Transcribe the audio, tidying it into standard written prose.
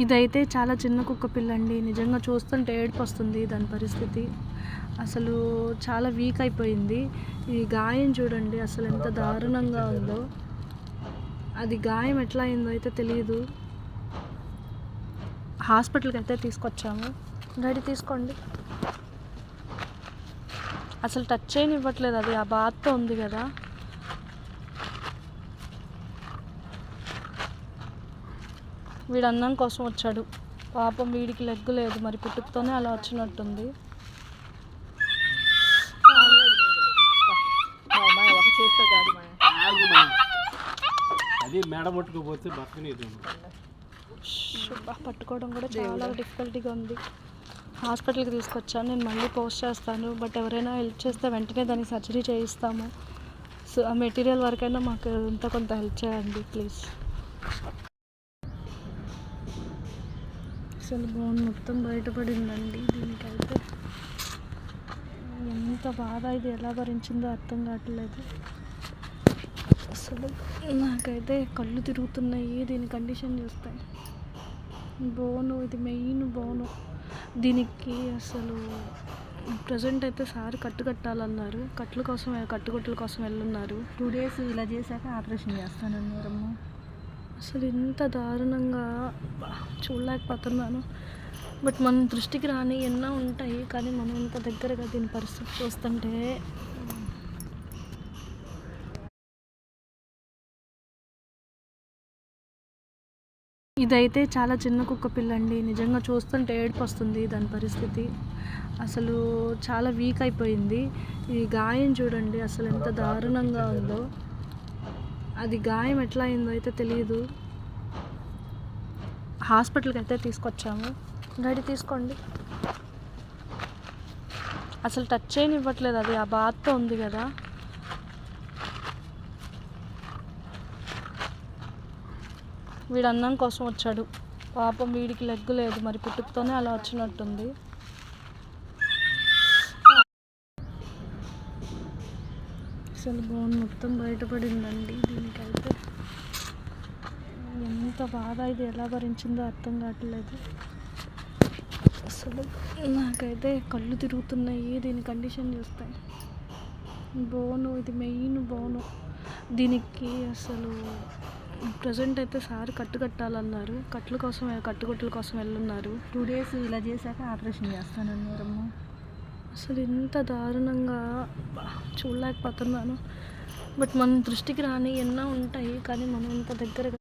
ఇదైతే చాలా చిన్న కుక్క పిల్ల అండి. నిజంగా చూస్తుంటే ఏడుపు వస్తుంది దాని పరిస్థితి. అసలు చాలా వీక్ అయిపోయింది. ఈ గాయం చూడండి అసలు ఎంత దారుణంగా ఉందో. అది గాయం ఎట్లా అయిందో అయితే తెలియదు. హాస్పిటల్కి అయితే తీసుకొచ్చాము. డాడీ తీసుకోండి. అసలు టచ్ చేయనివ్వట్లేదు, అది ఆ బాధతో ఉంది కదా. వీడు అన్నం కోసం వచ్చాడు పాపం. వీడికి లెగ్గు లేదు, మరి పుట్టుకతోనే అలా వచ్చినట్టుంది. అది మేడ పట్టుకోపోతే పట్టుకోవడం కూడా చాలా డిఫికల్టీగా ఉంది. హాస్పిటల్కి తీసుకొచ్చాను. నేను మళ్ళీ పోస్ట్ చేస్తాను, బట్ ఎవరైనా హెల్ప్ చేస్తే వెంటనే దానికి సర్జరీ చేయిస్తాము. సో ఆ మెటీరియల్ వరకైనా మాకు ఇంత కొంత హెల్ప్ చేయండి ప్లీజ్. అసలు బోన్ మొత్తం బయటపడిందండి. దీనికైతే ఎంత బాధ, ఇది ఎలా భరించిందో అర్థం కావట్లేదు. అసలు నాకైతే కళ్ళు తిరుగుతున్నాయి దీని కండిషన్ చూస్తే. బోను, ఇది మెయిన్ బోను. దీనికి అసలు ప్రజెంట్ అయితే సార్ కట్టాలన్నారు. కట్టుకొట్టుల కోసం వెళ్ళున్నారు. 2 days ఇలా చేశాక ఆపరేషన్ చేస్తానన్నారమ్మా. అసలు ఇంత దారుణంగా చూడలేకపోతున్నాను. బట్ మన దృష్టికి రాని ఎన్నో ఉంటాయి, కానీ మనం ఇంత దగ్గరగా దీని పరిస్థితి చూస్తుంటే ఇదైతే చాలా చిన్న కుక్క పిల్ల అండి. నిజంగా చూస్తుంటే ఏడుపు వస్తుంది దాని పరిస్థితి. అసలు చాలా వీక్ అయిపోయింది. ఈ గాయం చూడండి అసలు ఎంత దారుణంగా ఉందో. అది గాయం ఎట్లా అయిందో అయితే తెలియదు. హాస్పిటల్కి అయితే తీసుకొచ్చాము. డాడీ తీసుకోండి. అసలు టచ్ చేయనివ్వట్లేదు, అది ఆ బాధతో ఉంది కదా. వీడు అన్నం కోసం వచ్చాడు పాపం. వీడికి లెగ్గు లేదు, మరి పుట్టుకతోనే అలా వచ్చినట్టుంది. అసలు బోన్ మొత్తం బయటపడిందండి. దీనికైతే ఎంత బాధ, ఇది ఎలా భరించిందో అర్థం కావట్లేదు. అసలు నాకైతే కళ్ళు తిరుగుతున్నాయి దీని కండిషన్ చూస్తే. బోను, ఇది మెయిన్ బోను. దీనికి అసలు ప్రజెంట్ అయితే సార్ కట్టాలన్నారు. కట్టుకొట్టుల కోసం వెళ్ళున్నారు. 2 days ఇలా చేశాక ఆపరేషన్ చేస్తానన్నారమ్మా. అసలు ఇంత దారుణంగా చూడలేకపోతున్నాను. బట్ మన దృష్టికి రాని ఎన్నో ఉంటాయి, కానీ మనం ఇంత దగ్గరగా